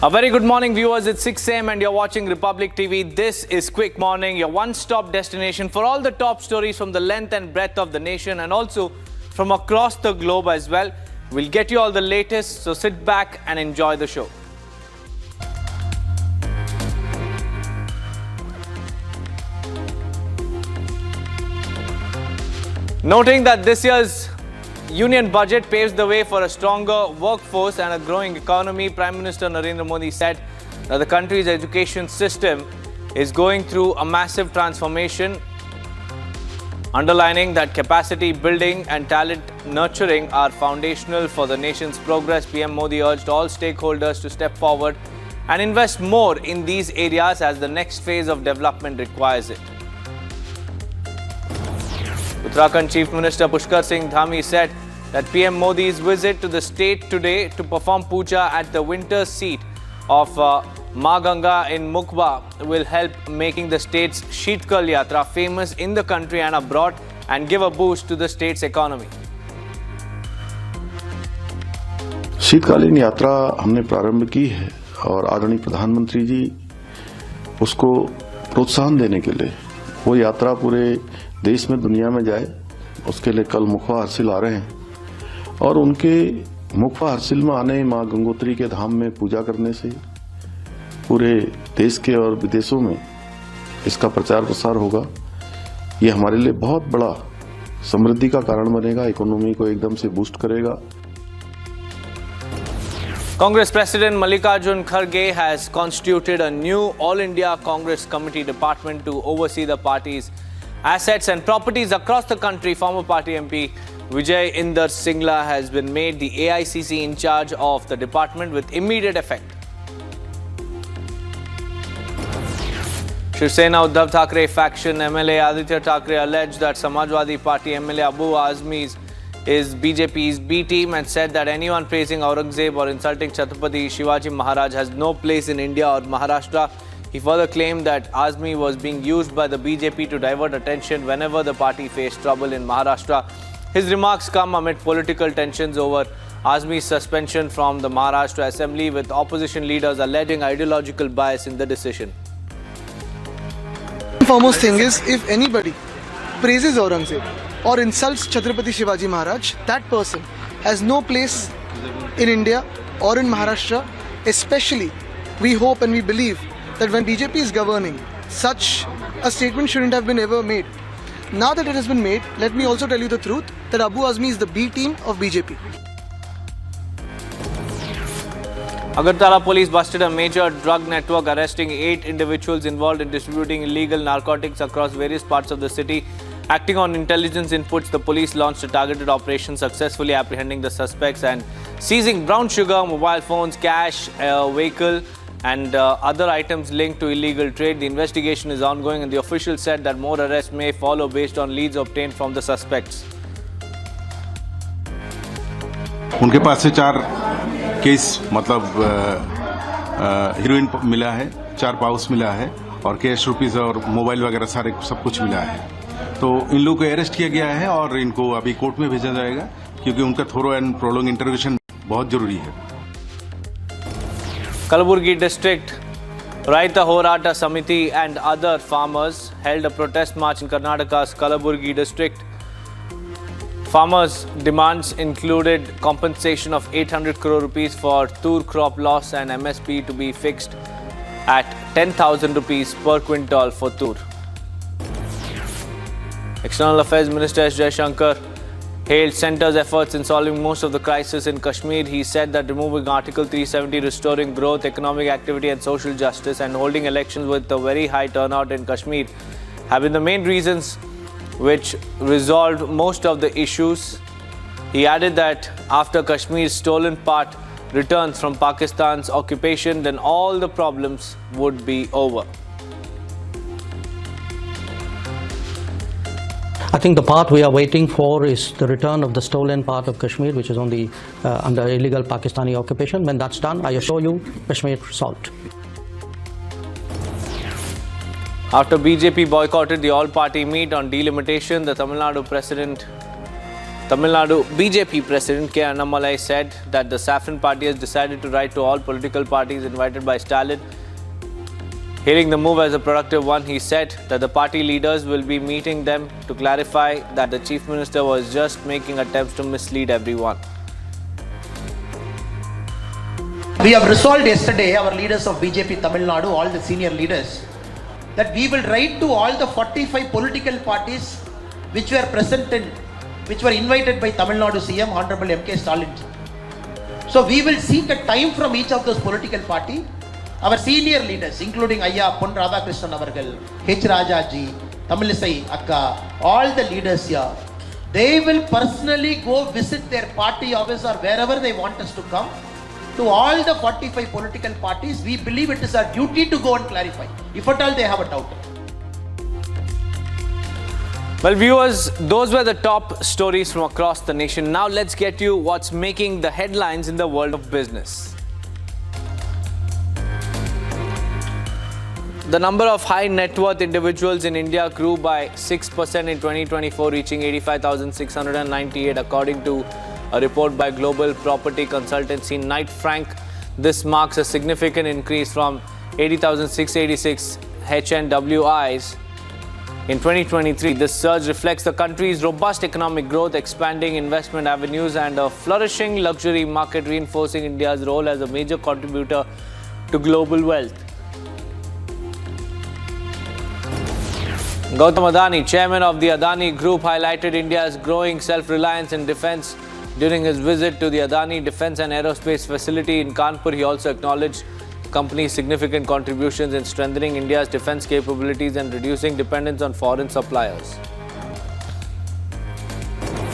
A very good morning, viewers. It's 6 a.m. and you're watching Republic TV. This is Quick Morning, your one-stop destination for all the top stories from the length and breadth of the nation and also from across the globe as well. We'll get you all the latest, so sit back and enjoy the show. Noting that this year's Union budget paves the way for a stronger workforce and a growing economy, Prime Minister Narendra Modi said that the country's education system is going through a massive transformation, underlining that capacity building and talent nurturing are foundational for the nation's progress. PM Modi urged all stakeholders to step forward and invest more in these areas as the next phase of development requires it. Uttarakhand Chief Minister Pushkar Singh Dhami said that PM Modi's visit to the state today to perform puja at the winter seat of Maa Ganga in Mukhba will help making the state's Sheetkal Yatra famous in the country and abroad and give a boost to the state's economy. शीतकालीन यात्रा हमने प्रारंभ की है और आदरणीय प्रधानमंत्री जी उसको प्रोत्साहन देने के लिए वो यात्रा पूरे देश में दुनिया में जाए, उसके लिए कल मुखबा हर्सिल आ रहे हैं और उनके मुखबा हर्सिल में आने मां गंगोत्री के धाम में पूजा करने से पूरे देश के और विदेशों में इसका प्रचार प्रसार होगा। ये हमारे लिए बहुत बड़ा समृद्धि का कारण बनेगा, इकोनॉमी को एकदम से बूस्ट करेगा। Congress President Mallikarjun Kharge has constituted a new All India Congress Committee department to oversee the party's assets and properties across the country. Former party MP Vijay Inder Singla has been made the AICC in charge of the department with immediate effect. Shiv Sena Uddhav Thackeray faction MLA Aditya Thackeray alleged that Samajwadi Party MLA Abu Azmi is BJP's B team and said that anyone praising Aurangzeb or insulting Chhatrapati Shivaji Maharaj has no place in India or Maharashtra. He further claimed that Azmi was being used by the BJP to divert attention whenever the party faced trouble in Maharashtra. His remarks come amid political tensions over Azmi's suspension from the Maharashtra Assembly, with opposition leaders alleging ideological bias in the decision. The foremost thing is, if anybody praises Aurangzeb or insults Chhatrapati Shivaji Maharaj, that person has no place in India or in Maharashtra. Especially, we hope and we believe that when BJP is governing, such a statement shouldn't have been ever made. Now that it has been made, let me also tell you the truth that Abu Azmi is the B team of BJP. Agartala police busted a major drug network, arresting 8 individuals involved in distributing illegal narcotics across various parts of the city. Acting on intelligence inputs, the police launched a targeted operation, successfully apprehending the suspects and seizing brown sugar, mobile phones, cash, a vehicle and other items linked to illegal trade. The investigation is ongoing and the official said that more arrests may follow based on leads obtained from the suspects. उनके पास से 4 case मतलब heroine मिला है, 4 pouch मिला है और cash rupees और mobile वगैरह सारे सब कुछ मिला है। तो इन लोगों को अरेस्ट किया गया है और इनको अभी कोर्ट में भेजा जाएगा क्योंकि उनका थोरो एंड प्रोलॉन्ग इंटरोगेशन बहुत जरूरी है। Kalaburgi district Raita Horata Samiti and other farmers held a protest march in Karnataka's Kalaburgi district. Farmers' demands included compensation of 800 crore rupees for tur crop loss and MSP to be fixed at 10,000 rupees per quintal for tur. External Affairs Minister S. Jaishankar hailed centre's efforts in solving most of the crisis in Kashmir. He said that removing Article 370, restoring growth, economic activity and social justice and holding elections with a very high turnout in Kashmir have been the main reasons which resolved most of the issues. He added that after Kashmir's stolen part returns from Pakistan's occupation, then all the problems would be over. I think the part we are waiting for is the return of the stolen part of Kashmir, which is on the under illegal Pakistani occupation. When that's done, I assure you, Kashmir solved. After BJP boycotted the all-party meet on delimitation, the Tamil Nadu President Tamil Nadu BJP President K. Annamalai said that the Saffron Party has decided to write to all political parties invited by Stalin. Hailing the move as a productive one, he said that the party leaders will be meeting them to clarify that the Chief Minister was just making attempts to mislead everyone. We have resolved yesterday, our leaders of BJP Tamil Nadu, all the senior leaders, that we will write to all the 45 political parties which were present in, which were invited by Tamil Nadu CM Honorable M.K. Stalin. So we will seek a time from each of those political party. Our senior leaders, including Ayya Pon Radhakrishnan Avargal, H. Rajaji, Tamilisai Akka, all the leaders here, they will personally go visit their party office or wherever they want us to come. To all the 45 political parties, we believe it is our duty to go and clarify, if at all they have a doubt. Well, viewers, those were the top stories from across the nation. Now let's get you what's making the headlines in the world of business. The number of high net worth individuals in India grew by 6% in 2024, reaching 85,698, according to a report by global property consultancy Knight Frank. This marks a significant increase from 80,686 HNWIs in 2023. This surge reflects the country's robust economic growth, expanding investment avenues, and a flourishing luxury market, reinforcing India's role as a major contributor to global wealth. Gautam Adani, chairman of the Adani Group, highlighted India's growing self-reliance in defense during his visit to the Adani Defense and Aerospace facility in Kanpur. He also acknowledged the company's significant contributions in strengthening India's defense capabilities and reducing dependence on foreign suppliers.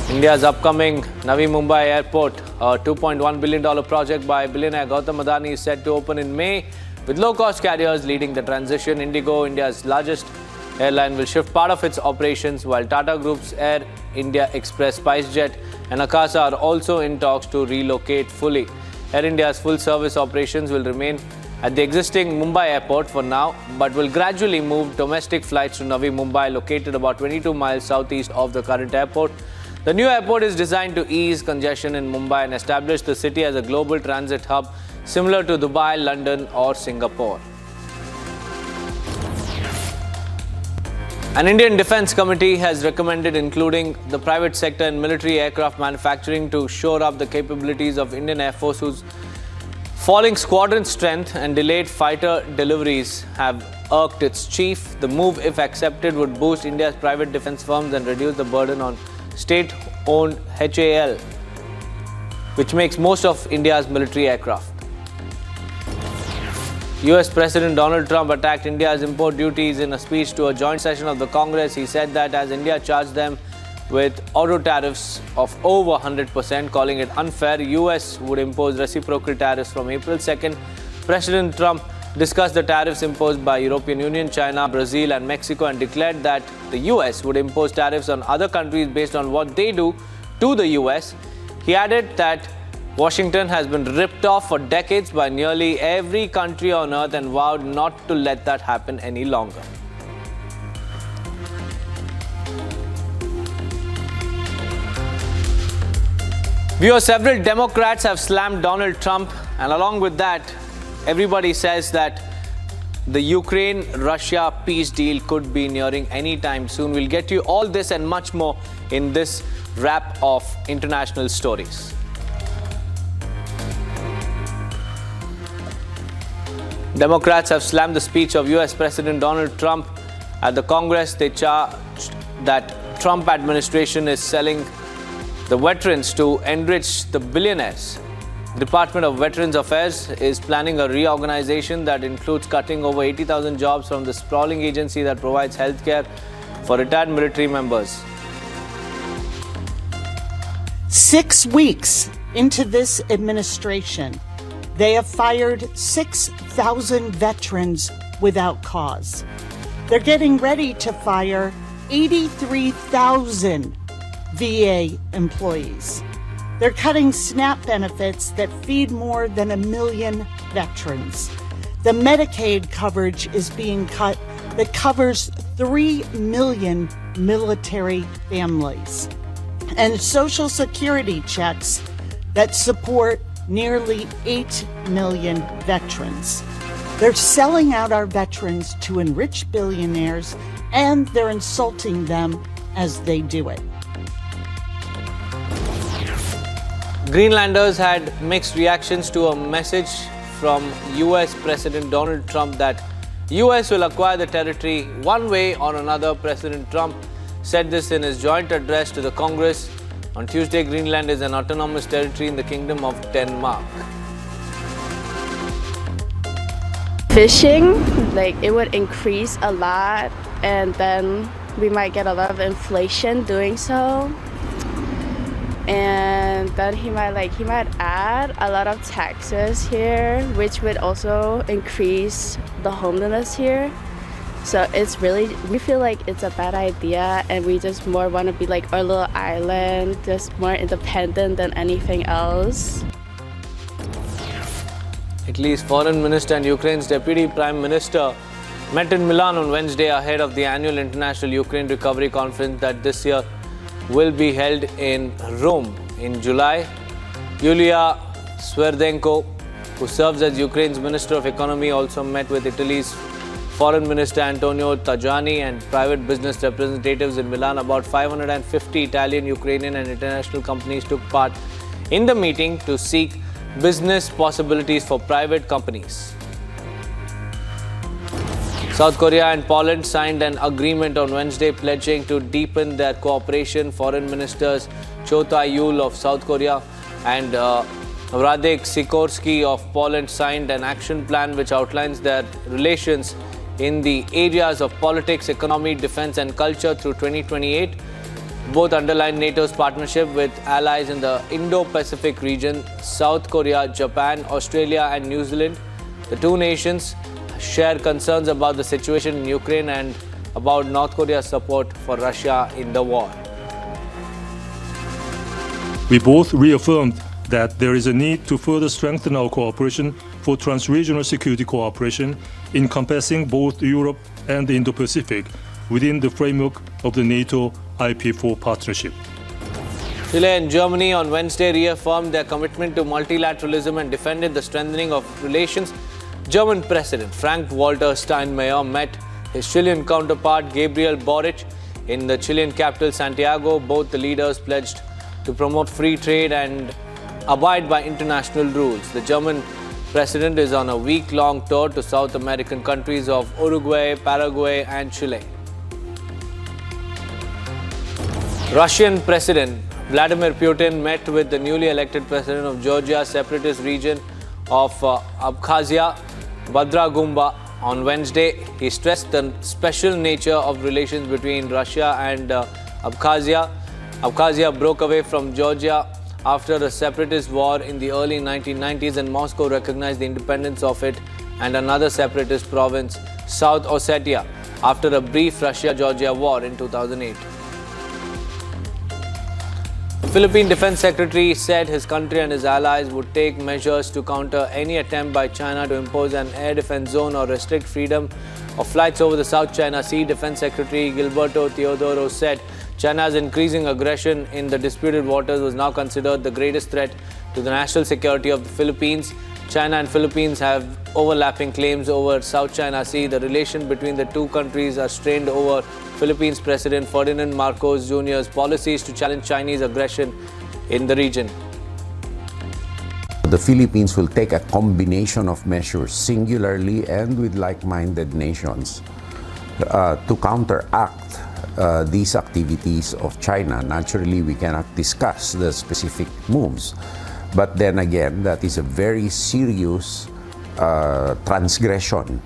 India's upcoming Navi Mumbai Airport, a $2.1 billion project by billionaire Gautam Adani, is set to open in May, with low-cost carriers leading the transition. Indigo, India's largest airline, will shift part of its operations, while Tata Group's Air India Express, SpiceJet and Akasa are also in talks to relocate fully. Air India's full-service operations will remain at the existing Mumbai airport for now, but will gradually move domestic flights to Navi Mumbai, located about 22 miles southeast of the current airport. The new airport is designed to ease congestion in Mumbai and establish the city as a global transit hub similar to Dubai, London or Singapore. An Indian Defence Committee has recommended including the private sector in military aircraft manufacturing to shore up the capabilities of Indian Air Force, whose falling squadron strength and delayed fighter deliveries have irked its chief. The move, if accepted, would boost India's private defence firms and reduce the burden on state-owned HAL, which makes most of India's military aircraft. US President Donald Trump attacked India's import duties in a speech to a joint session of the Congress. He said that as India charged them with auto tariffs of over 100%, calling it unfair, US would impose reciprocal tariffs from April 2nd. President Trump discussed the tariffs imposed by European Union, China, Brazil and Mexico, and declared that the US would impose tariffs on other countries based on what they do to the US. He added that Washington has been ripped off for decades by nearly every country on earth and vowed not to let that happen any longer. Viewers, several Democrats have slammed Donald Trump, and along with that, everybody says that the Ukraine-Russia peace deal could be nearing any time soon. We'll get you all this and much more in this wrap of international stories. Democrats have slammed the speech of US President Donald Trump at the Congress. They charged that Trump administration is selling the veterans to enrich the billionaires. Department of Veterans Affairs is planning a reorganization that includes cutting over 80,000 jobs from the sprawling agency that provides healthcare for retired military members. 6 weeks into this administration, they have fired 6,000 veterans without cause. They're getting ready to fire 83,000 VA employees. They're cutting SNAP benefits that feed more than 1 million veterans. The Medicaid coverage is being cut that covers 3 million military families. and Social Security checks that support nearly 8 million veterans. They're selling out our veterans to enrich billionaires, and they're insulting them as they do it. Greenlanders had mixed reactions to a message from US President Donald Trump that US will acquire the territory one way or another. President Trump said this in his joint address to the Congress. On Tuesday, Greenland is an autonomous territory in the Kingdom of Denmark. Fishing, like it would increase a lot, and then we might get a lot of inflation doing so. And then he might add a lot of taxes here, which would also increase the homelessness here. So we feel like it's a bad idea, and we just more want to be like our little island, just more independent than anything else. Italy's foreign minister and Ukraine's deputy prime minister met in Milan on Wednesday ahead of the annual International Ukraine Recovery Conference that this year will be held in Rome in July. Yulia Sverdenko, who serves as Ukraine's Minister of Economy, also met with Italy's Foreign Minister Antonio Tajani and private business representatives in Milan. About 550 Italian, Ukrainian and international companies took part in the meeting to seek business possibilities for private companies. South Korea and Poland signed an agreement on Wednesday pledging to deepen their cooperation. Foreign Ministers Cho Tae-yul of South Korea and Radek Sikorski of Poland signed an action plan which outlines their relations in the areas of politics, economy, defense and culture through 2028. Both underline NATO's partnership with allies in the Indo-Pacific region, South Korea, Japan, Australia and New Zealand. The two nations share concerns about the situation in Ukraine and about North Korea's support for Russia in the war. We both reaffirmed that there is a need to further strengthen our cooperation for trans-regional security cooperation encompassing both Europe and the Indo-Pacific within the framework of the NATO IP4 partnership. Chile and Germany on Wednesday reaffirmed their commitment to multilateralism and defended the strengthening of relations. German President Frank-Walter Steinmeier met his Chilean counterpart Gabriel Boric in the Chilean capital Santiago. Both the leaders pledged to promote free trade and abide by international rules. The German president is on a week-long tour to South American countries of Uruguay, Paraguay and Chile. Russian President Vladimir Putin met with the newly elected president of Georgia's separatist region of Abkhazia, Badragumba, on Wednesday. He stressed the special nature of relations between Russia and Abkhazia. Abkhazia broke away from Georgia after a separatist war in the early 1990s, and Moscow recognized the independence of it and another separatist province, South Ossetia, after a brief Russia-Georgia war in 2008. The Philippine Defense Secretary said his country and his allies would take measures to counter any attempt by China to impose an air defense zone or restrict freedom of flights over the South China Sea. Defense Secretary Gilberto Teodoro said China's increasing aggression in the disputed waters was now considered the greatest threat to the national security of the Philippines. China and Philippines have overlapping claims over South China Sea. The relation between the two countries are strained over Philippines President Ferdinand Marcos Jr.'s policies to challenge Chinese aggression in the region. The Philippines will take a combination of measures, singularly and with like-minded nations, to counteract these activities of China. Naturally, we cannot discuss the specific moves, but then again, that is a very serious transgression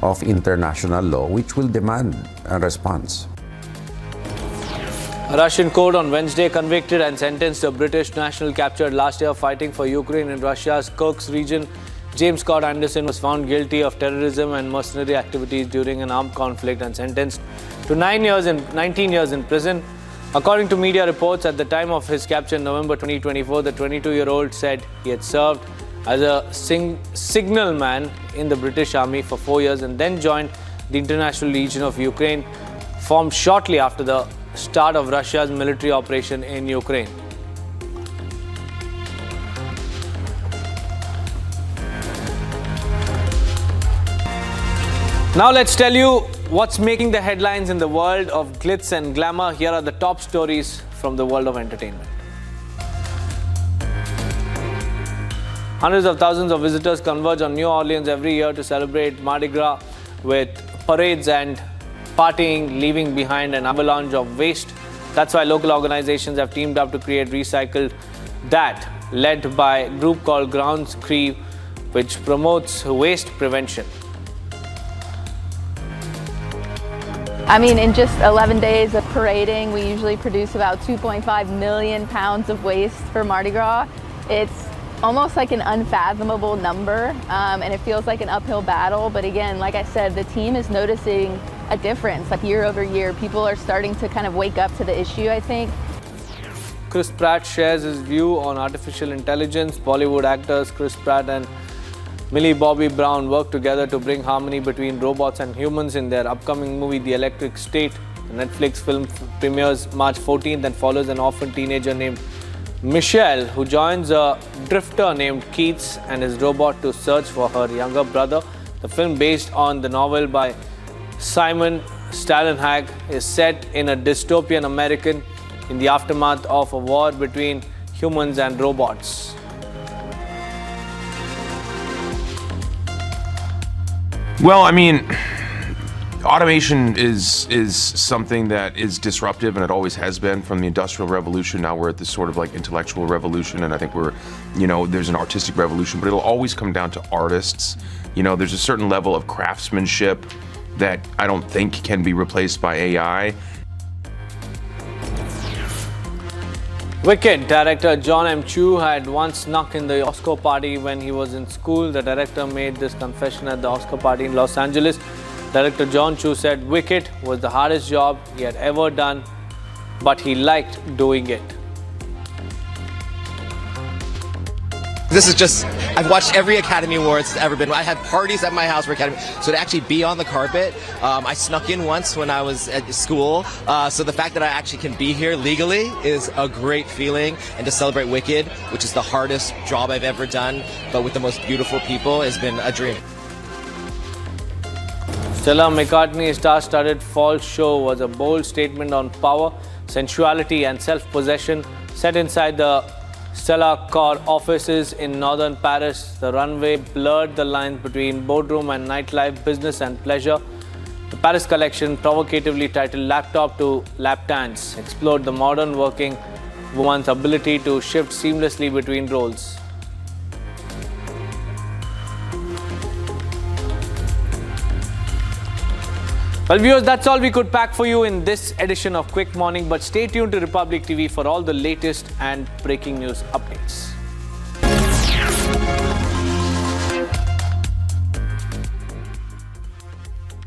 of international law, which will demand a response. A Russian court on Wednesday convicted and sentenced a British national captured last year fighting for Ukraine in Russia's Kursk region. James Scott Anderson was found guilty of terrorism and mercenary activities during an armed conflict and sentenced to 19 years in prison. According to media reports, at the time of his capture in November 2024, the 22-year-old said he had served as a signalman in the British Army for 4 years and then joined the International Legion of Ukraine, formed shortly after the start of Russia's military operation in Ukraine. Now let's tell you what's making the headlines in the world of glitz and glamour. Here are the top stories from the world of entertainment. Hundreds of thousands of visitors converge on New Orleans every year to celebrate Mardi Gras with parades and partying, leaving behind an avalanche of waste. That's why local organizations have teamed up to create Recycled Dat, led by a group called Grounds Crew, which promotes waste prevention. I mean, in just 11 days of parading, we usually produce about 2.5 million pounds of waste for Mardi Gras. It's almost like an unfathomable number, and it feels like an uphill battle. But again, like I said, the team is noticing a difference, like year over year. People are starting to kind of wake up to the issue, I think. Chris Pratt shares his view on artificial intelligence. Bollywood actors Chris Pratt and Millie Bobby Brown work together to bring harmony between robots and humans in their upcoming movie, The Electric State. The Netflix film premieres March 14th and follows an orphan teenager named Michelle, who joins a drifter named Keats and his robot to search for her younger brother. The film, based on the novel by Simon Stalenhag, is set in a dystopian American in the aftermath of a war between humans and robots. Well, I mean, automation is something that is disruptive, and it always has been from the Industrial Revolution. Now we're at this sort of like intellectual revolution, and I think we're, there's an artistic revolution, but it'll always come down to artists. There's a certain level of craftsmanship that I don't think can be replaced by AI. Wicked director John M. Chu had once snuck in the Oscar party when he was in school. The director made this confession at the Oscar party in Los Angeles. Director John Chu said Wicked was the hardest job he had ever done, but he liked doing it. This is just, I've watched every Academy Awards that's ever been. I had parties at my house for Academy. So to actually be on the carpet, I snuck in once when I was at school. So the fact that I actually can be here legally is a great feeling. And to celebrate Wicked, which is the hardest job I've ever done, but with the most beautiful people, has been a dream. Stella McCartney's star-studded fall show was a bold statement on power, sensuality and self-possession. Set inside the Stella Core offices in northern Paris, the runway blurred the lines between boardroom and nightlife, business and pleasure. The Paris collection, provocatively titled Laptop to Lap Dance, explored the modern working woman's ability to shift seamlessly between roles. Well, viewers, that's all we could pack for you in this edition of Quick Morning. But stay tuned to Republic TV for all the latest and breaking news updates.